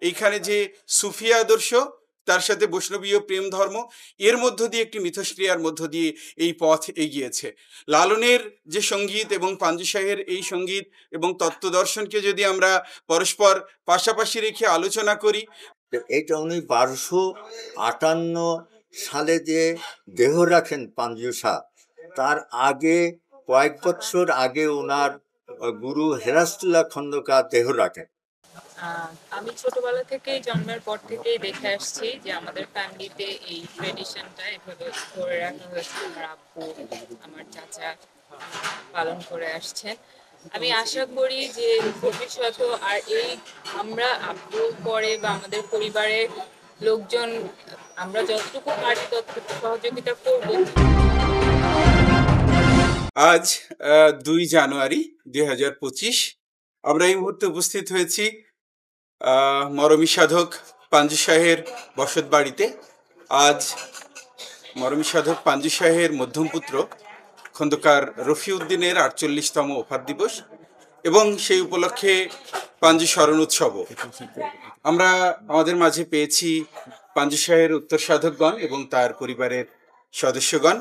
এইখানে যে সুফি আদর্শ তার সাথে বৈষ্ণবীয় প্রেম ধর্ম এর মধ্য দিয়ে একটি মিথস্ক্রিয়ার মধ্য দিয়ে এই পথ এগিয়েছে। লালনের যে সঙ্গীত এবং পাঞ্জু শাহের এই সঙ্গীত এবং তত্ত্বদর্শনকে যদি আমরা পরস্পর পাশাপাশি রেখে আলোচনা করি, এটা উনি 1258 সালে যে দেহ রাখেন পাঞ্জু শাহ, তার আগে কয়েক বছর আগে ওনার গুরু হেরাস্তুল্লাহ খন্দকার দেহ রাখেন। আমি ছোটবেলা থেকেই জন্মের পর থেকেই দেখে আসছি যে আমাদের ফ্যামিলিতে এই ট্রেডিশনটা এভাবে ধরে রাখা হয়েছে। আমার আব্বু, আমার চাচা পালন করে আসছেন। আমি আশা করি যে ভবিষ্যৎ আর এই আমরা আব্বুর পরে বা আমাদের পরিবারের লোকজন আমরা যতটুকু পারি ততটুকু সহযোগিতা করব। আজ 2 জানুয়ারি 2025 আমরা এই মুহূর্তে উপস্থিত হয়েছি মরমী সাধক পাঞ্জু শাহের বসত বাড়িতে। আজ মরমী সাধক পাঞ্জু শাহের মধ্যম পুত্র খন্দকার রফিউদ্দিনের 48তম ওফাত দিবস এবং সেই উপলক্ষে পাঞ্জু স্মরণ উৎসবও। আমরা আমাদের মাঝে পেয়েছি পাঞ্জু শাহের উত্তর সাধকগণ এবং তার পরিবারের সদস্যগণ।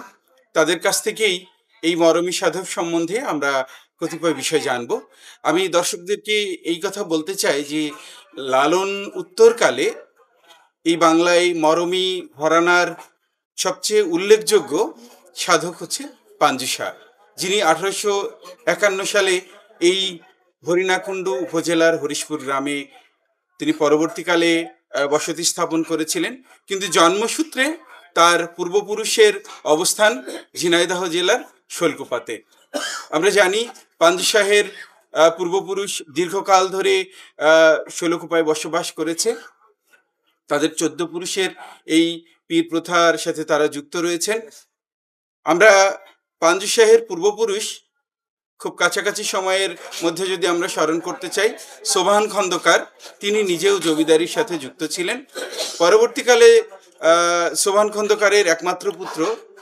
তাদের কাছ থেকেই এই মরমী সাধক সম্বন্ধে আমরা কতিপয় বিষয় জানব। আমি দর্শকদেরকে এই কথা বলতে চাই যে লালন উত্তরকালে এই বাংলায় মরমী ঘরানার সবচেয়ে উল্লেখযোগ্য সাধক হচ্ছে পাঞ্জু শাহ, যিনি 1851 সালে এই হরিণাকুণ্ডু উপজেলার হরিশপুর গ্রামে তিনি পরবর্তীকালে বসতি স্থাপন করেছিলেন, কিন্তু জন্মসূত্রে তার পূর্বপুরুষের অবস্থান ঝিনাইদহ জেলার শৈলকুপাতে। আমরা জানি পাঞ্জু শাহের পূর্বপুরুষ দীর্ঘকাল ধরে শৈলকুপায় বসবাস করেছে। তাদের 14 পুরুষের এই পীর প্রথার সাথে তারা যুক্ত রয়েছেন। আমরা পাঞ্জু শাহের পূর্বপুরুষ খুব কাছাকাছি সময়ের মধ্যে যদি আমরা স্মরণ করতে চাই, সোবহান খন্দকার, তিনি নিজেও জমিদারির সাথে যুক্ত ছিলেন। পরবর্তীকালে সোবহান খন্দকারের একমাত্র পুত্র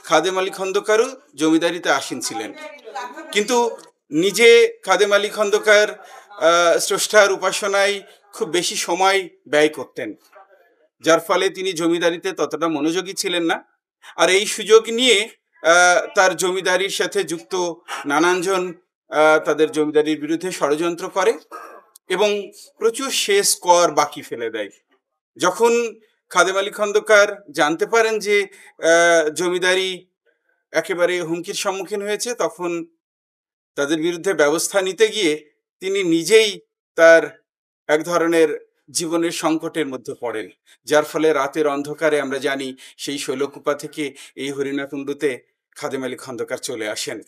খাদেম আলী খন্দকারও জমিদারিতে আসীন ছিলেন, কিন্তু নিজে খাদেম আলী খন্দকার স্রষ্টার উপাসনায় খুব বেশি সময় ব্যয় করতেন, যার ফলে তিনি জমিদারিতে ততটা মনোযোগী ছিলেন না। আর এই সুযোগ নিয়ে তার জমিদারির সাথে যুক্ত নানানজন তাদের জমিদারির বিরুদ্ধে ষড়যন্ত্র করে এবং প্রচুর শেষ কর বাকি ফেলে দেয়। যখন খাদেম আলী খন্দকার জানতে পারেন যে জমিদারি একেবারে হুমকির সম্মুখীন হয়েছে, তখন তাদের বিরুদ্ধে ব্যবস্থা নিতে গিয়ে তিনি নিজেই তার এক ধরনের জীবনের সংকটের মধ্যে পড়েন, যার ফলে রাতের অন্ধকারে আমরা জানি সেই শৈলকুপা থেকে এই হরিণাকুণ্ডুতে খাদেম আলী খন্দকার চলে আসেন।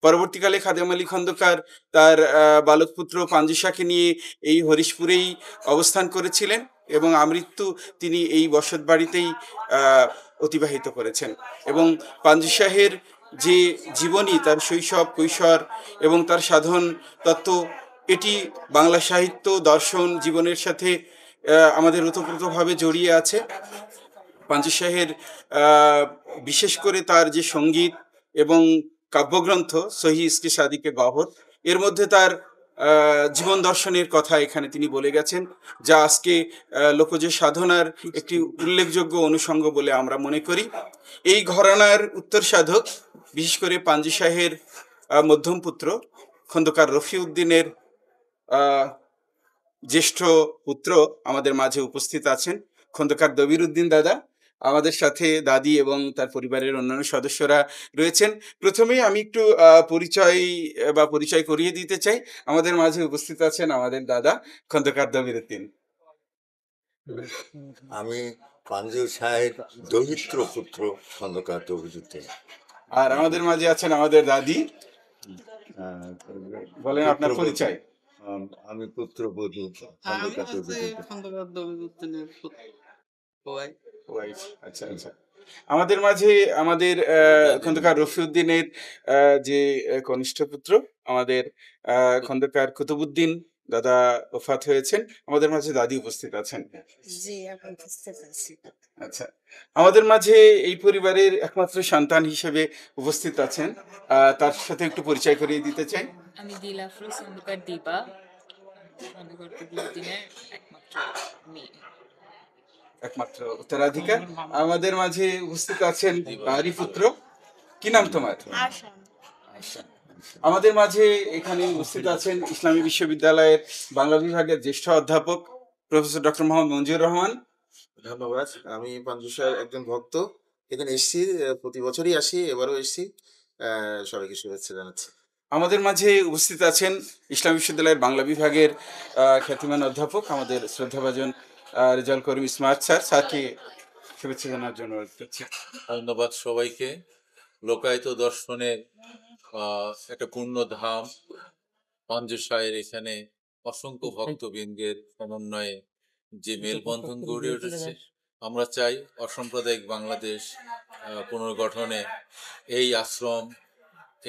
পরবর্তীকালে খাদেম আলী খন্দকার তার বালক পুত্র পাঞ্জু শাহকে নিয়ে এই হরিশপুরেই অবস্থান করেছিলেন এবং আমৃত্যু তিনি এই বসত বাড়িতেই অতিবাহিত করেছেন। এবং পাঞ্জু শাহের যে জীবনী, তার শৈশব, কৈশোর এবং তার সাধন তত্ত্ব, এটি বাংলা সাহিত্য, দর্শন, জীবনের সাথে আমাদের ওতপ্রোতভাবে জড়িয়ে আছে। পাঞ্জু শাহের বিশেষ করে তার যে সঙ্গীত এবং কাব্যগ্রন্থ সহি ইশকে সাদিকে গহর, এর মধ্যে তার জীবন দর্শনের কথা এখানে তিনি বলে গেছেন, যা আজকে লোকজ সাধনার একটি উল্লেখযোগ্য অনুষঙ্গ বলে আমরা মনে করি। এই ঘরানার উত্তর সাধক, বিশেষ করে পাঞ্জু শাহের মধ্যম পুত্র খন্দকার রফিউদ্দিনের জ্যেষ্ঠ পুত্র আমাদের মাঝে উপস্থিত আছেন খন্দকার দবিরউদ্দিন দাদা। আমাদের সাথে দাদি এবং তার পরিবারের অন্যান্য সদস্যরা রয়েছেন। প্রথমেই আমি একটু পরিচয় করিয়ে দিতে চাই। আমাদের মাঝে উপস্থিত আছেন আমাদের দাদা খন্দকার দবিরউদ্দিন। আমি পাঞ্জু শাহের দৌহিত্র পুত্র খন্দকার দবিরউদ্দিন। আর আমাদের মাঝে আছেন আমাদের দাদি। বলেন আপনার পরিচয়। আমি পুত্রবধূ খন্দকার দবিরউদ্দিনের ওয়াইফ। আচ্ছা আচ্ছা। আমাদের মাঝে আমাদের খন্দকার রফিউদ্দিনের যে কনিষ্ঠ পুত্র আমাদের খন্দকার কুতুবউদ্দিন দাদা ওফাত হয়েছেন। আমাদের মাঝে দাদি উপস্থিত আছেন। আচ্ছা, আমাদের মাঝে এই পরিবারের একমাত্র সন্তান হিসেবে উপস্থিত আছেন, তার সাথে একটু পরিচয় করিয়ে দিতে চাই। আমি দিলাফরোজ খন্দকার দিবা, খন্দকার কুতুবউদ্দিনের একমাত্র মেয়ে। একমাত্র উত্তরাধিকার। আমাদের মাঝে উপস্থিত আছেন তারই পুত্র, কি নাম তোমার? আসন আহসান। আমাদের মাঝে এখানে উপস্থিত আছেন ইসলামী বিশ্ববিদ্যালয়ের বাংলা বিভাগের জ্যেষ্ঠ অধ্যাপক প্রফেসর ডক্টর মোহাম্মদ মঞ্জুর রহমান। ধন্যবাদ। আমি পাঞ্জুসার একজন ভক্ত। এখানে এসেছি, প্রতি বছরই আসি, এবারও এসেছি। সবাইকে শুভেচ্ছা জানাচ্ছি। আমাদের মাঝে উপস্থিত আছেন ইসলামী বিশ্ববিদ্যালয়ের বাংলা বিভাগের খ্যাতিমান অধ্যাপক আমাদের শ্রদ্ধাভাজন রেজাউল করিম স্মার্ট স্যার। স্যারকে শুভেচ্ছা জানার জন্য অনুরোধ করছি। ধন্যবাদ সবাইকে। লোকায়ত দর্শনের একটা পূর্ণ ধাম পাঞ্জুসায়ের এখানে অসংখ্য ভক্তবৃন্দের সমন্বয়ে যে মেলবন্ধন গড়ে উঠেছে, আমরা চাই অসাম্প্রদায়িক বাংলাদেশ পুনর্গঠনে এই আশ্রম,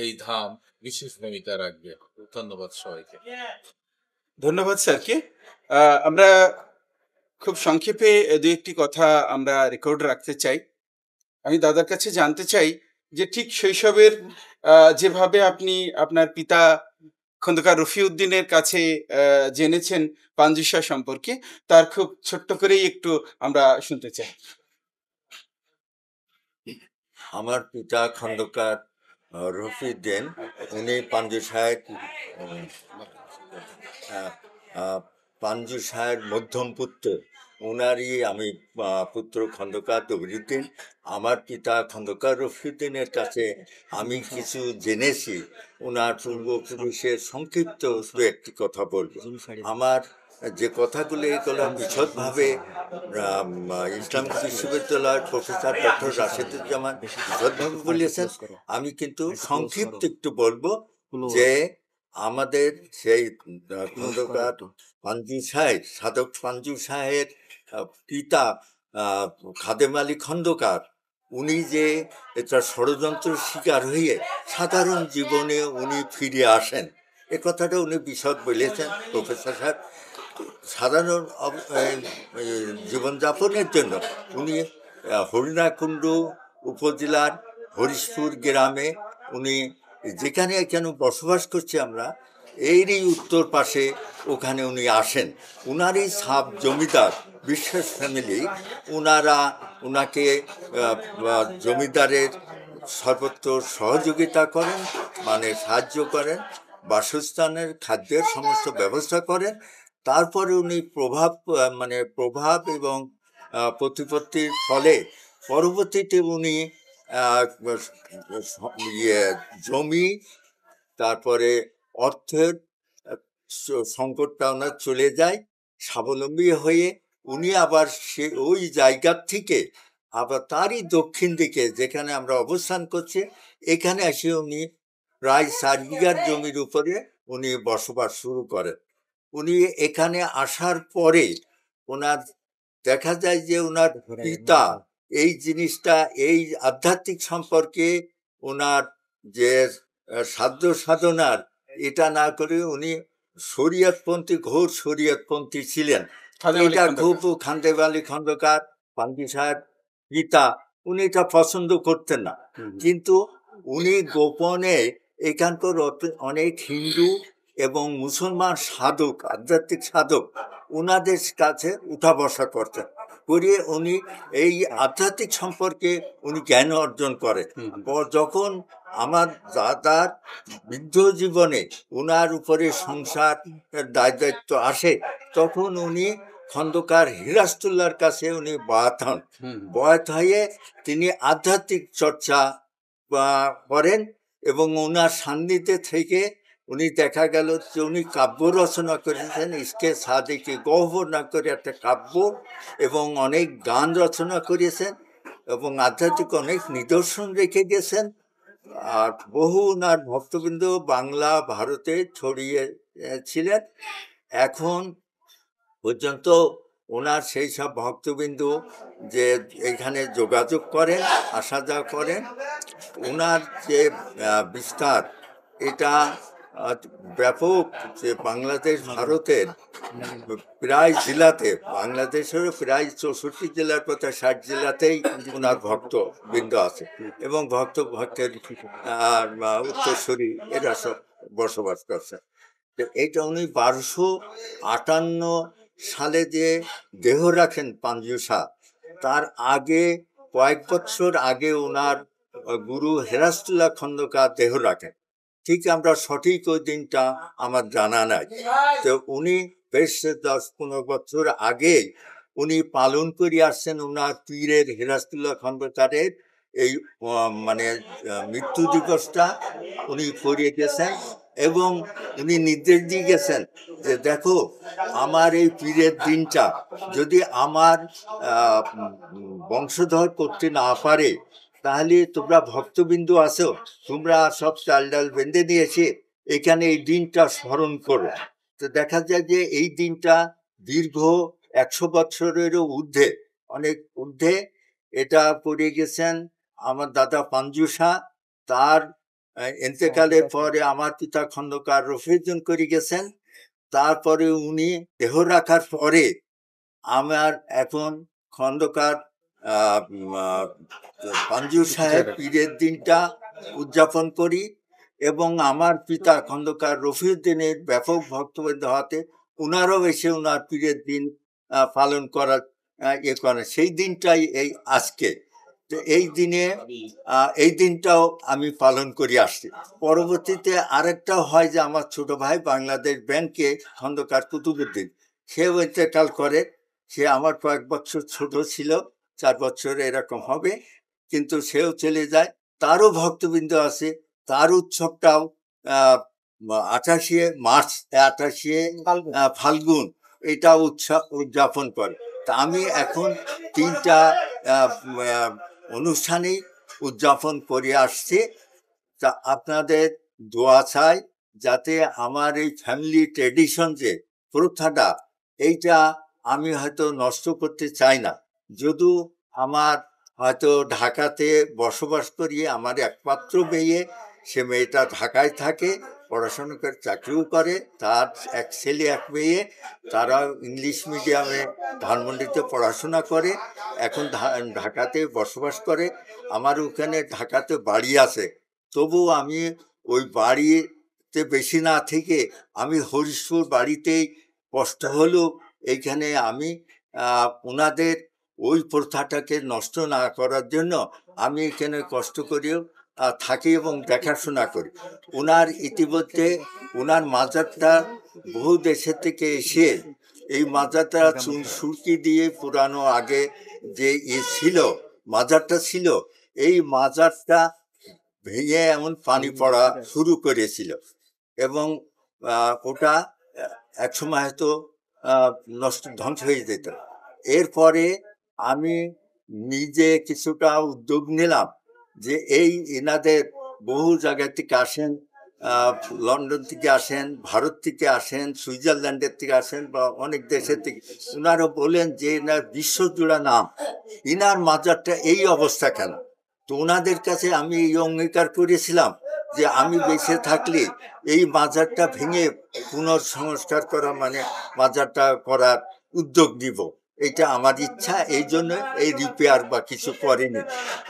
এই ধাম বিশেষ ভূমিকা রাখবে। ধন্যবাদ সবাইকে। ধন্যবাদ স্যারকে। আমরা খুব সংক্ষেপে দু একটি কথা আমরা রেকর্ড রাখতে চাই। আমি দাদার কাছে জানতে চাই যে ঠিক শৈশবের যেভাবে আপনি আপনার পিতা খন্দকার রফিউদ্দিনের কাছে জেনেছেন পাঞ্জুসা সম্পর্কে, তার খুব ছোট্ট করেই একটু আমরা শুনতে চাই। আমার পিতা খন্দকার রফিউদ্দিন, উনি পাঞ্জুসাহের মধ্যম পুত্র। ওনারই আমি পুত্র খন্দকার দবিরুদ্দিন। আমার পিতা খন্দকার রফিউদ্দিনের কাছে আমি কিছু জেনেছি। ওনার পূর্বপুরুষের সংক্ষিপ্ত একটি কথা বলব। আমার যে কথাগুলো এগুলো বিশদভাবে ইসলামিক বিশ্ববিদ্যালয়ের প্রফেসর ডক্টর রাশেদুজ্জামান বিশদভাবে বলেছেন। আমি কিন্তু সংক্ষিপ্ত একটু বলবো যে আমাদের সেই খন্দকার পাঞ্জু সাহেব, সাধক পাঞ্জু সাহেবের পিতা খাদেম আলী খন্দকার, উনি যে এটা ষড়যন্ত্র শিকার হয়ে সাধারণ জীবনে উনি ফিরে আসেন, এ কথাটা উনি বিশদ বলেছেন প্রফেসর সাহেব। সাধারণ জীবনযাপনের জন্য উনি হরিণাকুণ্ড উপজেলার হরিশপুর গ্রামে, উনি যেখানে এখানে বসবাস করছি আমরা, এরই উত্তর পাশে ওখানে উনি আসেন। উনারই সাব জমিদার বিশ্বাস ফ্যামিলি, ওনাকে জমিদারের সর্বত্র সহযোগিতা করেন, মানে সাহায্য করেন, বাসস্থানের খাদ্যের সমস্ত ব্যবস্থা করেন। তারপরে উনি প্রভাব এবং প্রতিপত্তির ফলে পরবর্তীতে উনি জমি, তারপরে অর্থের সংকটটা ওনার চলে যায়। স্বাবলম্বী হয়ে উনি আবার ওই জায়গার থেকে আবার তারই দক্ষিণ দিকে যেখানে আমরা অবস্থান করছি, এখানে এসে উনি প্রায় 4 বিঘার জমির উপরে উনি বসবাস শুরু করেন। উনি এখানে আসার পরে ওনার দেখা যায় যে ওনার পিতা এই জিনিসটা, এই আধ্যাত্মিক সম্পর্কে ওনার যে সাধ্য সাধনার এটা না করে উনি শরীয়তপন্থী, ঘোর শরীয়তপন্থী ছিলেন। এটা খুব খাদেম আলী খন্দকার পাঞ্জু সাহেব পিতা, উনি এটা পছন্দ করতেন না। কিন্তু উনি গোপনে এখানকার অনেক হিন্দু এবং মুসলমান সাধক, আধ্যাত্মিক সাধক, ওনাদের কাছে উঠা বসা করতেন। করিয়ে উনি এই আধ্যাত্মিক সম্পর্কে উনি জ্ঞান অর্জন করেন। যখন আমার দাদার বৃদ্ধ জীবনে ওনার উপরে সংসার দায়িত্ব আসে, তখন উনি খন্দকার হিরাস্তুল্লাহর কাছে উনি বয়াত হন। বয়াত হয়ে তিনি আধ্যাত্মিক চর্চা করেন এবং ওনার সান্নিধ্যে থেকে উনি দেখা গেল যে উনি কাব্য রচনা করেছেন, ইসকে সাদিকে গহ্বর না করে একটা কাব্য, এবং অনেক গান রচনা করেছেন এবং আধ্যাত্মিক অনেক নিদর্শন রেখে গেছেন। আর বহু ওনার ভক্তবৃন্দ বাংলা ভারতে ছড়িয়ে ছিলেন। এখন পর্যন্ত ওনার সেই সব ভক্তবিন্দু যে এখানে যোগাযোগ করেন, আসা যাওয়া করেন, ওনার যে বিস্তার এটা ব্যাপক। যে বাংলাদেশ ভারতের প্রায় জেলাতে, বাংলাদেশের প্রায় 64 জেলার পথে 60 জেলাতেই ওনার ভক্তবৃন্দ আছে এবং ভক্তের উত্তরসূরি এরা সব বসবাস করছে। এইটা উনি 1258 সালে যে দেহ রাখেন পাঞ্জু শাহ, তার আগে কয়েক বছর আগে ওনার গুরু হেরাস্তুল্লাহ খন্দকার দেহ রাখেন। ঠিক আমরা সঠিক ওই দিনটা আমার জানা নাই। তো উনি বেশ 10-15 বছর আগে উনি পালন করে আসছেন ওনার পীরের হেরাস্তুল্লাহ খন্দকারের এই মানে মৃত্যু দিবসটা উনি করিয়ে গেছেন, এবং উনি নির্দেশ দিয়ে গেছেন যে দেখো, আমার এই পীরের দিনটা যদি আমার বংশধর করতে না পারে, তাহলে তোমরা ভক্তবিন্দু আছো, তোমরা সব চাল ডাল বেঁধে নিয়েছে, এখানে এই দিনটা স্মরণ করো। তো দেখা যায় যে এই দিনটা দীর্ঘ 100 বছরেরও ঊর্ধ্বে, অনেক ঊর্ধ্বে এটা করে গেছেন আমার দাদা পাঞ্জু শাহ। তার এতেকালের পরে আমার পিতা খন্দকার রফিউদ্দিন করে গেছেন। তারপরে উনি দেহ রাখার পরে আমার এখন খন্দকার পাঞ্জু সাহেব পীরের দিনটা উদযাপন করি, এবং আমার পিতা খন্দকার রফিউদ্দিনের ব্যাপক ভক্তবৃন্দ হওয়াতে উনারও এসে উনার পীরের দিন পালন করার ইয়ে করেন। সেই দিনটাই এই আজকে। তো এই দিনে এই দিনটাও আমি পালন করে আসছি। পরবর্তীতে আরেকটা হয় যে আমার ছোট ভাই বাংলাদেশ ব্যাংকে খন্দকার কুতুবুদ্দিন, সেও ইন্তেকাল করে। সে আমার কয়েক বছর ছোট ছিল, 4 বছর এরকম হবে, কিন্তু সেও চলে যায়। তারও ভক্তবৃন্দ আছে। তার উৎসবটাও 28 মার্চ, 28 ফাল্গুন এটা উৎসব উদযাপন করে। তা আমি এখন 3টা অনুষ্ঠানেই উদযাপন করে আসছি। তা আপনাদের দোয়া চাই যাতে আমার এই ফ্যামিলি ট্রেডিশন যে প্রথাটা, এইটা আমি হয়তো নষ্ট করতে চাই না। যদিও আমার হয়তো ঢাকাতে বসবাস করি, আমার একমাত্র মেয়ে, সে মেয়েটা ঢাকায় থাকে, পড়াশোনা করে চাকরিও করে। তার এক ছেলে এক মেয়ে, তারা ইংলিশ মিডিয়ামে ধানমন্ডিতে পড়াশোনা করে, এখন ঢাকাতে বসবাস করে। আমার ওখানে ঢাকাতে বাড়ি আছে, তবু আমি ওই বাড়িতে বেশি না থেকে আমি হরিশপুর বাড়িতেই কষ্ট হলেও এইখানে আমি ওনাদের ওই প্রথাটাকে নষ্ট না করার জন্য আমি এখানে কষ্ট করেও থাকি এবং দেখাশোনা করি। ওনার ইতিমধ্যে ওনার মাজারটা বহু দেশের থেকে এসে এই মাজারটা সুরকি দিয়ে পুরানো আগে যে ছিল মাজারটা ছিল, এই মাজারটা ভেঙে এমন পানি পড়া শুরু করেছিল, এবং ওটা একসময় হয়তো ধ্বংস হয়ে যেত। এরপরে আমি নিজে কিছুটা উদ্যোগ নিলাম যে এই এনাদের বহু জায়গা থেকে আসেন, লন্ডন থেকে আসেন, ভারত থেকে আসেন, সুইজারল্যান্ডের থেকে আসেন, বা অনেক দেশের থেকে। ওনারা বলেন যে এনার বিশ্বজোড়া নাম, ইনার মাজারটা এই অবস্থা কেন? তো ওনাদের কাছে আমি এই অঙ্গীকার করেছিলাম যে আমি বেঁচে থাকলে এই মাজারটা ভেঙে পুনর্সংস্কার করা, মানে মাজারটা করার উদ্যোগ নিব, এটা আমার ইচ্ছা। এই জন্য এই রিপেয়ার বা কিছু করেনি।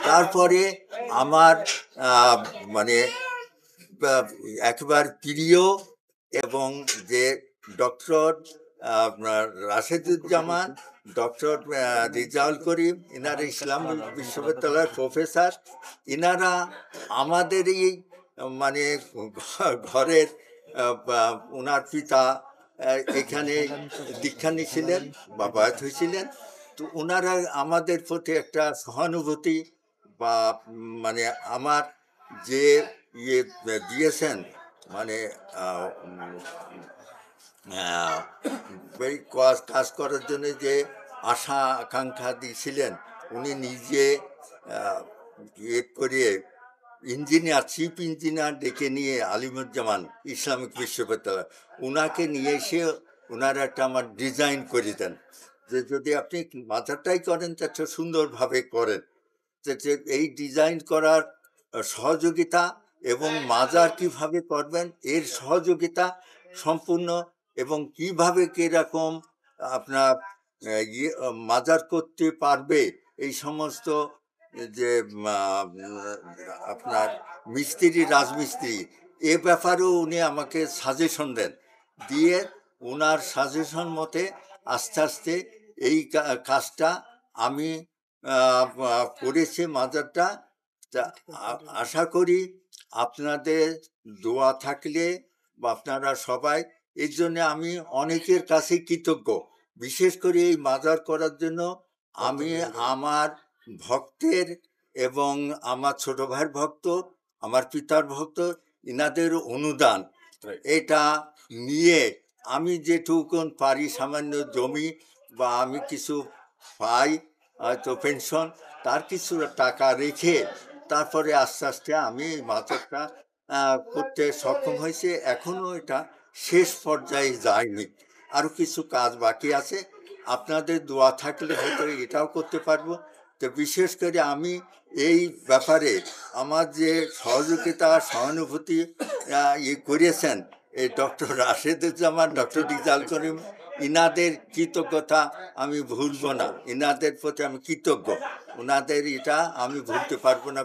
তারপরে আমার মানে একবার প্রিয় এবং যে ডক্টর রাশেদুজ্জামান, ডক্টর রিজাউল করিম, এনারা ইসলাম বিশ্ববিদ্যালয়ের প্রফেসর। এনারা আমাদের এই মানে ঘরের ওনার পিতা এখানে দীক্ষা নিয়েছিলেন, বাবায়াত হয়েছিলেন। তো ওনারা আমাদের প্রতি একটা সহানুভূতি বা মানে আমার যে ইয়ে দিয়েছেন, মানে কাজ করার জন্য যে আশা আকাঙ্ক্ষা দিয়েছিলেন, উনি নিজে ইয়ে করে ইঞ্জিনিয়ার, চিফ ইঞ্জিনিয়ার ডেকে নিয়ে আলিমুজ্জামান ইসলামিক বিশ্ববিদ্যালয়, ওনাকে নিয়ে এসে ওনারা একটা আমার ডিজাইন করে দেন যে যদি আপনি মাজারটাই করেন তা সুন্দরভাবে করেন। যে এই ডিজাইন করার সহযোগিতা এবং মাজার কিভাবে করবেন এর সহযোগিতা সম্পূর্ণ, এবং কিভাবে কিরকম আপনার মাজার করতে পারবে এই সমস্ত যে আপনার মিস্ত্রি, রাজমিস্ত্রি, এ ব্যাপারেও উনি আমাকে সাজেশন দেন। দিয়ে ওনার সাজেশন মতে আস্তে আস্তে এই কাজটা আমি করেছি মাজারটা। তা আশা করি আপনাদের দোয়া থাকলে বা আপনারা সবাই, এর জন্য আমি অনেকের কাছে কৃতজ্ঞ। বিশেষ করে এই মাজার করার জন্য আমি আমার ভক্তের এবং আমার ছোট ভাইয়ের ভক্ত, আমার পিতার ভক্ত, ইনাদের অনুদান এটা নিয়ে আমি যেটুকুন পারি, সামান্য জমি বা আমি কিছু পাই হয়তো পেনশন, তার কিছু টাকা রেখে তারপরে আস্তে আস্তে আমি এই মাজারটা করতে সক্ষম হয়েছে। এখনও এটা শেষ পর্যায়ে যায়নি, আরও কিছু কাজ বাকি আছে। আপনাদের দোয়া থাকলে হয়তো এটাও করতে পারবো। তো বিশেষ করে আমি এই ব্যাপারে আমার যে সহযোগিতা সহানুভূতি করেছেন এই ডক্টর রাশেদুজ্জামান, ডক্টর রিজাল করিম, ইনাদের কৃতজ্ঞতা আমি ভুলব না। ইনাদের প্রতি আমি কৃতজ্ঞ। ওনাদের এটা আমি ভুলতে পারবো না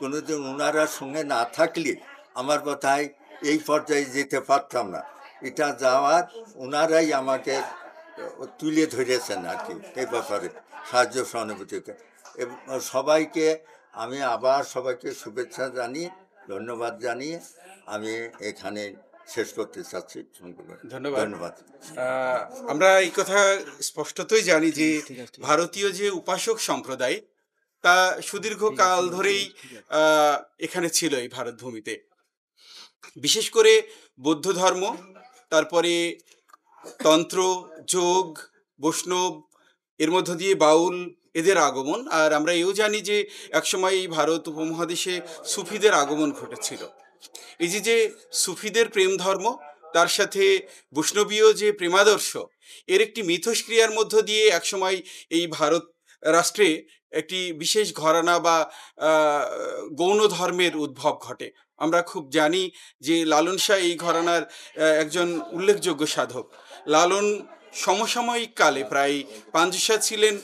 কোনোদিন। ওনারা সঙ্গে না থাকলে আমার কথায় এই পর্যায়ে যেতে পারতাম না। এটা যাওয়ার ওনারাই আমাকে তুলে ধরেছেন আর কি এই ব্যাপারে সাহায্য সহানুভূতিতে। এবং সবাইকে আমি আবার সবাইকে শুভেচ্ছা জানিয়ে ধন্যবাদ জানিয়ে আমি এখানে শেষ করতে চাচ্ছি। ধন্যবাদ। আমরা এই কথা স্পষ্টতই জানি যে ভারতীয় যে উপাসক সম্প্রদায় তা সুদীর্ঘ কাল ধরেই এখানে ছিল এই ভারত ভূমিতে। বিশেষ করে বৌদ্ধ ধর্ম, তারপরে তন্ত্র, যোগ, বৈষ্ণব, এর মধ্য দিয়ে বাউল, এদের আগমন। আর আমরা এও জানি যে একসময় এই ভারত উপমহাদেশে সুফিদের আগমন ঘটেছিল। এই যে সুফিদের প্রেম ধর্ম, তার সাথে বৈষ্ণবীয় যে প্রেমাদর্শ, এর একটি মিথস্ক্রিয়ার মধ্য দিয়ে একসময় এই ভারত রাষ্ট্রে একটি বিশেষ ঘরানা বা গৌণ ধর্মের উদ্ভব ঘটে। আমরা খুব জানি যে লালন শাহ এই ঘরানার একজন উল্লেখযোগ্য সাধক। লালন সমসাময়িক কালে প্রায় পাঞ্জুসা ছিলেন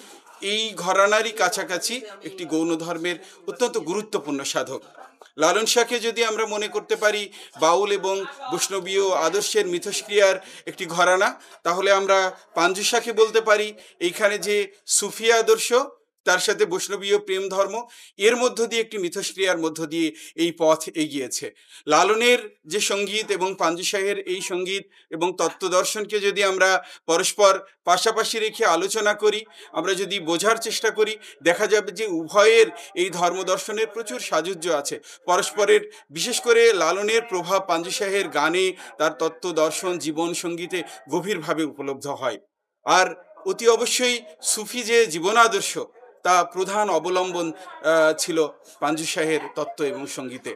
এই ঘরানারই কাছাকাছি একটি গৌণ ধর্মের অত্যন্ত গুরুত্বপূর্ণ সাধক। লালন শাহকে যদি আমরা মনে করতে পারি বাউল এবং বৈষ্ণবীয় আদর্শের মিথস্ক্রিয়ার একটি ঘরানা, তাহলে আমরা পাঞ্জুসাকে বলতে পারি এইখানে যে সুফি আদর্শ তার সাথে বৈষ্ণবীয় প্রেম ধর্ম, এর মধ্য দিয়ে একটি মিথস্ক্রিয়ার মধ্য দিয়ে এই পথ এগিয়েছে। লালনের যে সঙ্গীত এবং পাঞ্জুসাহের এই সঙ্গীত এবং তত্ত্বদর্শনকে যদি আমরা পরস্পর পাশাপাশি রেখে আলোচনা করি, আমরা যদি বোঝার চেষ্টা করি, দেখা যাবে যে উভয়ের এই ধর্মদর্শনের প্রচুর সাযুজ্য আছে পরস্পরের। বিশেষ করে লালনের প্রভাব পাঞ্জুসাহের গানে, তার তত্ত্বদর্শন, জীবন সঙ্গীতে গভীরভাবে উপলব্ধ হয়। আর অতি অবশ্যই সুফি যে জীবনাদর্শ তা প্রধান অবলম্বন ছিল পাঞ্জুসাহের তত্ত্ব এবং সঙ্গীতে,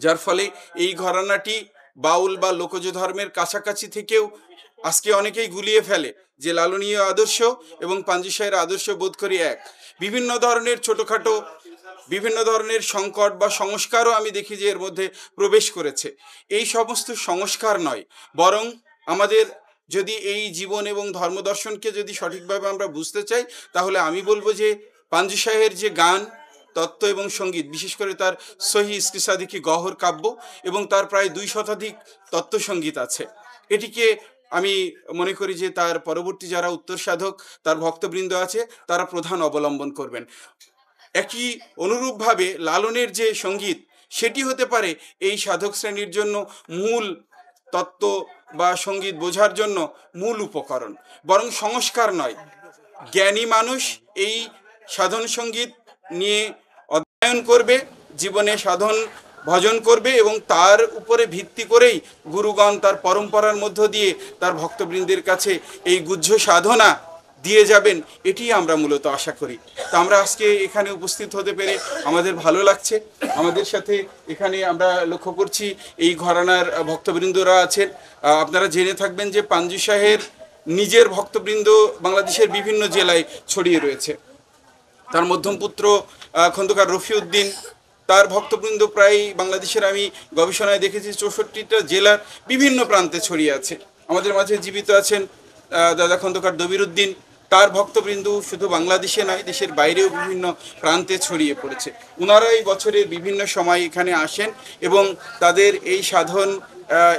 যার ফলে এই ঘরানাটি বাউল বা লোকজ ধর্মের কাছাকাছি থেকেও আজকে অনেকেই গুলিয়ে ফেলে যে লালনীয় আদর্শ এবং পাঞ্জুসাহের আদর্শ বোধ করি এক। বিভিন্ন ধরনের ছোটোখাটো বিভিন্ন ধরনের সংকট বা সংস্কারও আমি দেখি যে এর মধ্যে প্রবেশ করেছে। এই সমস্ত সংস্কার নয়, বরং আমাদের যদি এই জীবন এবং ধর্মদর্শনকে যদি সঠিকভাবে আমরা বুঝতে চাই, তাহলে আমি বলবো যে পাঞ্জুসাহের যে গান, তত্ত্ব এবং সঙ্গীত, বিশেষ করে তার সহি ইস্কিসাদিকি গহর কাব্য এবং তার প্রায় 2 শতাধিক তত্ত্বসঙ্গীত আছে, এটিকে আমি মনে করি যে তার পরবর্তী যারা উত্তর সাধক, তার ভক্তবৃন্দ আছে, তারা প্রধান অবলম্বন করবেন। একই অনুরূপভাবে লালনের যে সঙ্গীত, সেটি হতে পারে এই সাধক শ্রেণীর জন্য মূল তত্ত্ব বা সঙ্গীত বোঝার জন্য মূল উপকরণ, বরং সংস্কার নয়। জ্ঞানী মানুষ এই সাধন সঙ্গীত নিয়ে অধ্যয়ন করবে, জীবনে সাধন ভজন করবে এবং তার উপরে ভিত্তি করেই গুরুগণ তার পরম্পরার মধ্য দিয়ে তার ভক্তবৃন্দের কাছে এই গুহ্য সাধনা দিয়ে যাবেন, এটি আমরা মূলত আশা করি। তো আমরা আজকে এখানে উপস্থিত হতে পেরে আমাদের ভালো লাগছে। আমাদের সাথে এখানে আমরা লক্ষ্য করছি এই ঘরানার ভক্তবৃন্দরা আছেন। আপনারা জেনে থাকবেন যে পাঞ্জুসাহের নিজের ভক্তবৃন্দ বাংলাদেশের বিভিন্ন জেলায় ছড়িয়ে রয়েছে। তার মধ্যম পুত্র খন্দকার রফিউদ্দিন, তার ভক্তবৃন্দ প্রায় বাংলাদেশের আমি গবেষণায় দেখেছি 64টা জেলার বিভিন্ন প্রান্তে ছড়িয়ে আছে। আমাদের মাঝে জীবিত আছেন দাদা খন্দকার দবিরুদ্দিন, তার ভক্তবৃন্দ শুধু বাংলাদেশে নয়, দেশের বাইরেও বিভিন্ন প্রান্তে ছড়িয়ে পড়েছে। ওনারা এই বছরের বিভিন্ন সময় এখানে আসেন এবং তাদের এই সাধন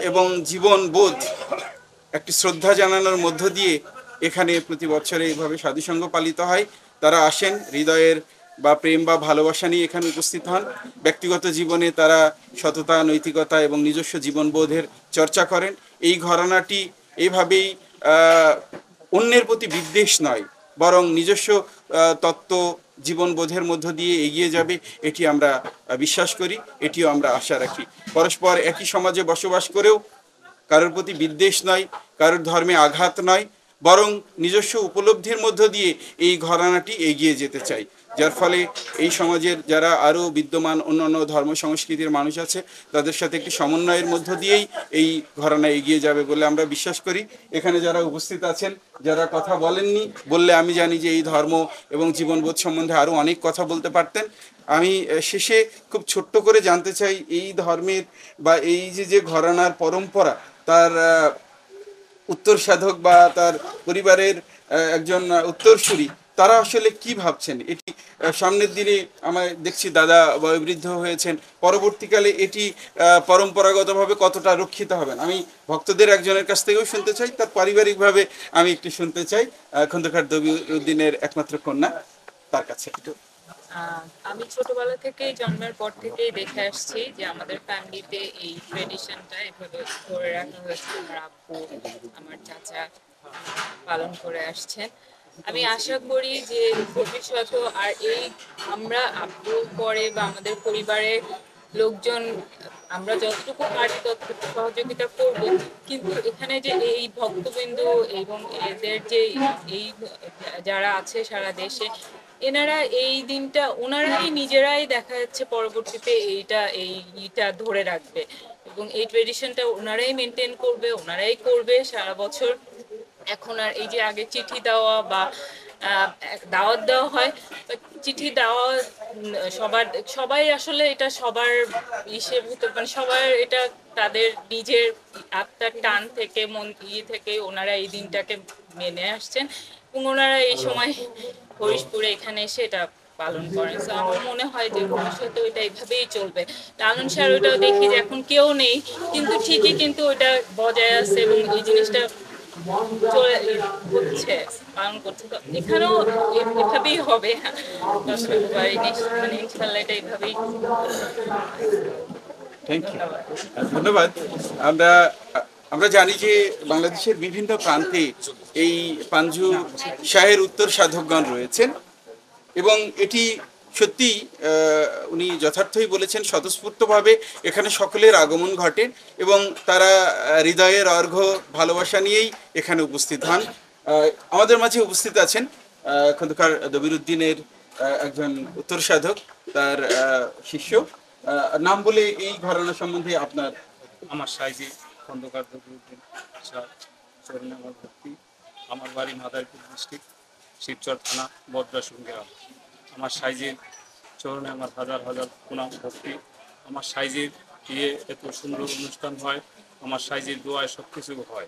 এবং জীবন বোধ একটি শ্রদ্ধা জানানোর মধ্য দিয়ে এখানে প্রতি বছরে এইভাবে সাধুসঙ্গ পালিত হয়। তারা আসেন হৃদয়ের বা প্রেম বা ভালোবাসা নিয়ে এখানে উপস্থিত হন। ব্যক্তিগত জীবনে তারা সততা, নৈতিকতা এবং নিজস্ব জীবনবোধের চর্চা করেন। এই ঘরানাটি এইভাবেই অন্যের প্রতি বিদ্বেষ নয়, বরং নিজস্ব তত্ত্ব জীবনবোধের মধ্য দিয়ে এগিয়ে যাবে, এটি আমরা বিশ্বাস করি, এটিও আমরা আশা রাখি। পরস্পর একই সমাজে বসবাস করেও কারোর প্রতি বিদ্বেষ নয়, কারোর ধর্মে আঘাত নয়, বরং নিজস্ব উপলব্ধির মধ্য দিয়ে এই ঘরানাটি এগিয়ে যেতে চাই। যার ফলে এই সমাজের যারা আরও বিদ্যমান অন্যান্য ধর্ম সংস্কৃতির মানুষ আছে তাদের সাথে একটি সমন্বয়ের মধ্য দিয়েই এই ঘরানা এগিয়ে যাবে বলে আমরা বিশ্বাস করি। এখানে যারা উপস্থিত আছেন, যারা কথা বলেননি, বললে আমি জানি যে এই ধর্ম এবং জীবনবোধ সম্বন্ধে আরও অনেক কথা বলতে পারতেন। আমি শেষে খুব ছোট্ট করে জানতে চাই, এই ধর্মের বা এই যে ঘরানার পরম্পরা, তার উত্তর সাধক বা তার পরিবারের একজন উত্তরসূরি, তারা আসলে কি ভাবছেন এটি সামনের দিনে? আমরা দেখছি দাদা বয়োবৃদ্ধ হয়েছেন, পরবর্তীকালে এটি পরম্পরাগতভাবে কতটা রক্ষিত হবেন? আমি ভক্তদের একজনের কাছ থেকেও শুনতে চাই, তার পারিবারিকভাবে আমি একটু শুনতে চাই, খন্দকার দবিউদ্দিনের একমাত্র কন্যা, তার কাছে একটু। আমি ছোটবেলা থেকেই জন্মের পর থেকেই দেখে আসছি যে আমাদের ফ্যামিলিতে এই ট্রেডিশনটা এভাবে ধরে রাখা হয়েছে। আমার আব্বু, আমার চাচা পালন করে আসছেন। আমি আশা করি যে ভবিষ্যতেও আর এই আমরা আব্বুর পরে বা আমাদের পরিবারের লোকজন আমরা যতটুকু পারি ততটুকু সহযোগিতা করব, কিন্তু এখানে যে এই ভক্তবৃন্দ এবং এদের যে এই যারা আছে সারা দেশে, এনারা এই দিনটা ওনারাই নিজেরাই দেখা যাচ্ছে পরবর্তীতে এইটা ধরে রাখবে এবং এই ট্রেডিশনটা ওনারাই মেনটেন করবে, ওনারাই করবে সারা বছর। এখন আর এই যে আগে চিঠি দেওয়া বা দাওয়াত দেওয়া হয়, চিঠি দেওয়া সবাই আসলে এটা সবার ইসের ভিতর, মানে সবার এটা তাদের নিজের আত্মার টান থেকে মন থেকে ওনারা এই দিনটাকে মেনে আসছেন এবং ওনারা এই সময় হরিশপুরে এখানে এসে এটা পালন করেন। তো আমার মনে হয় যে ভবিষ্যতে ওইটা এইভাবেই চলবে। লালন স্যার ওইটাও দেখি যে এখন কেউ নেই, কিন্তু ঠিকই কিন্তু ওইটা বজায় আছে এবং এই জিনিসটা চলে হচ্ছে, পালন করছে। তো এখানেও এভাবেই হবে, মানে ইনশাল্লাহ এটা এইভাবেই। থ্যাংক ইউ, ধন্যবাদ। আমরা আমরা জানি যে বাংলাদেশের বিভিন্ন প্রান্তে এই পাঞ্জু শাহের উত্তর সাধকগণ রয়েছেন এবং এটি সত্যি উনি যথার্থই বলেছেন, স্বতঃস্ফূর্তভাবে এখানে সকলের আগমন ঘটে এবং তারা হৃদয়ের অর্ঘ্য ভালোবাসা নিয়েই এখানে উপস্থিত হন। আমাদের মাঝে উপস্থিত আছেন খন্দকার দবিরুদ্দিনের একজন উত্তর সাধক, তার শিষ্য। নাম বলে এই ঘরানা সম্বন্ধে আপনার। আমার সাইজি খন্দকার দবিরুদ্দিন চরণে আমার ভক্তি। আমার বাড়ি মাদারীপুর ডিস্ট্রিক্ট, শিবচর থানা, বদ্রাসুন গ্রাম। আমার সাইজির চরণে আমার হাজার হাজার প্রণাম ভক্তি। আমার সাইজির দিয়ে এত সুন্দর অনুষ্ঠান হয়, আমার সাইজির দোয়ায় সব কিছু হয়।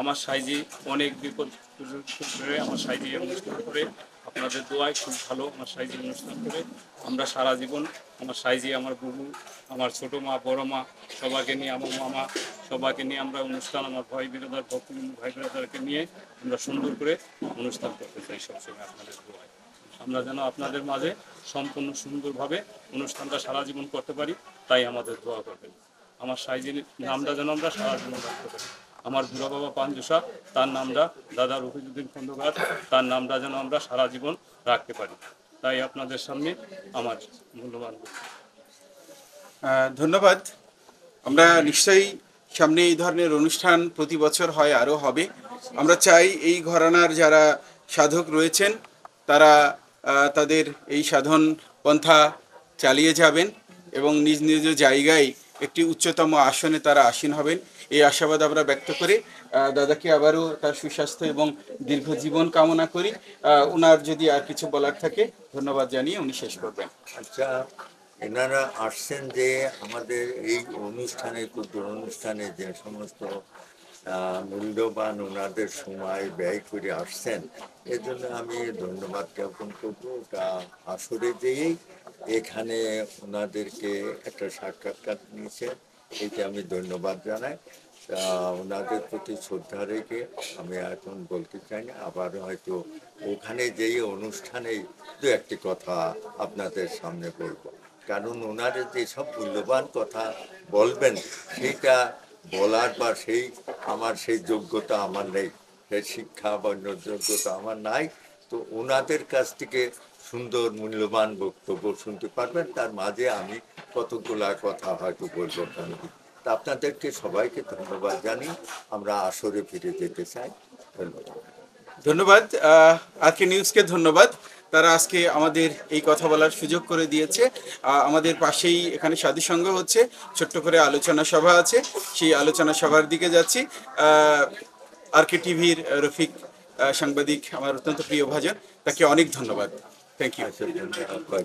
আমার সাইজি অনেক বিপদ করে আমার সাইজি অনুষ্ঠান করে, আপনাদের দোয়ায় খুব ভালো আমার সাইজি অনুষ্ঠান করে। আমরা সারা জীবন আমার সাইজি, আমার বুবু, আমার ছোট মা, বড় মা, সবাইকে নিয়ে, আমার মামা, সবাইকে নিয়ে আমরা অনুষ্ঠান, আমার ভাই বিরাদার, ভক্তবৃন্দ ভাই বিরাদারকে নিয়ে আমরা সুন্দর করে অনুষ্ঠান করতে চাই সবসময় আপনাদের দোয়ায়। আমরা যেন আপনাদের মাঝে সম্পূর্ণ সুন্দরভাবে অনুষ্ঠানটা সারা জীবন করতে পারি, তাই আমাদের দোয়া করবেন। আমার সাইজির নামটা যেন আমরা সারা জীবন রাখতে পারি। আমার বুড়া বাবা পাঞ্জুসা, তার নামটা দাদা রফিজউদ্দিন খন্দকার, তার নামটা যেন আমরা সারা জীবন রাখতে পারি, তাই আপনাদের সামনে আমার মূল্যবান। ধন্যবাদ। আমরা নিশ্চয়ই সামনে এই ধরনের অনুষ্ঠান প্রতি বছর হয়, আরও হবে। আমরা চাই এই ঘরানার যারা সাধক রয়েছেন তারা তাদের এই সাধন পন্থা চালিয়ে যাবেন এবং নিজ নিজ জায়গায় একটি উচ্চতম আসনে তারা আসীন হবেন, এই আশাবাদ আমরা ব্যক্ত করে দাদাকে আবারও তার সুস্বাস্থ্য এবং দীর্ঘ জীবন কামনা করি। ওনার যদি আর কিছু বলার থাকে ধন্যবাদ জানিয়ে উনি শেষ করবেন। আচ্ছা, এনারা আসছেন যে আমাদের এই অনুষ্ঠানে, ক্ষুদ্র অনুষ্ঠানে যে সমস্ত মূল্যবান ওনাদের সময় ব্যয় করে আসছেন, এজন্য আমি ধন্যবাদ জ্ঞাপন করবো। ওটা আসরে যেয়েই এখানে ওনাদেরকে একটা সাক্ষাৎকার নিয়েছে, এটা আমি ধন্যবাদ জানাই। ওনাদের প্রতি শ্রদ্ধা রেখে আমি এখন বলতে চাই না, আবার হয়তো ওখানে যেই অনুষ্ঠানে দু একটি কথা আপনাদের সামনে বলবো, কারণ ওনারা যেসব মূল্যবান কথা বলবেন সেইটা বলার বা আমার সেই যোগ্যতা আমার নেই, সেই শিক্ষা বা অন্য যোগ্যতা আমার নাই। তো ওনাদের কাছ থেকে সুন্দর মূল্যবান বক্তব্য শুনতে পারবেন, তার মাঝে আমি কতগুলা কথা হয়তো বলবো। তা আপনাদেরকে সবাইকে ধন্যবাদ জানি, আমরা আসরে ফিরে যেতে চাই। ধন্যবাদ। ধন্যবাদ আরকে নিউজকে, ধন্যবাদ। তারা আজকে আমাদের এই কথা বলার সুযোগ করে দিয়েছে। আমাদের পাশেই এখানে সাধু সংঘ হচ্ছে, ছোট্ট করে আলোচনা সভা আছে, সেই আলোচনা সভার দিকে যাচ্ছি। আরকে টিভির রফিক সাংবাদিক আমার অত্যন্ত প্রিয় ভাজন, তাকে অনেক ধন্যবাদ। Thank you. আচ্ছা, ধন্যবাদ।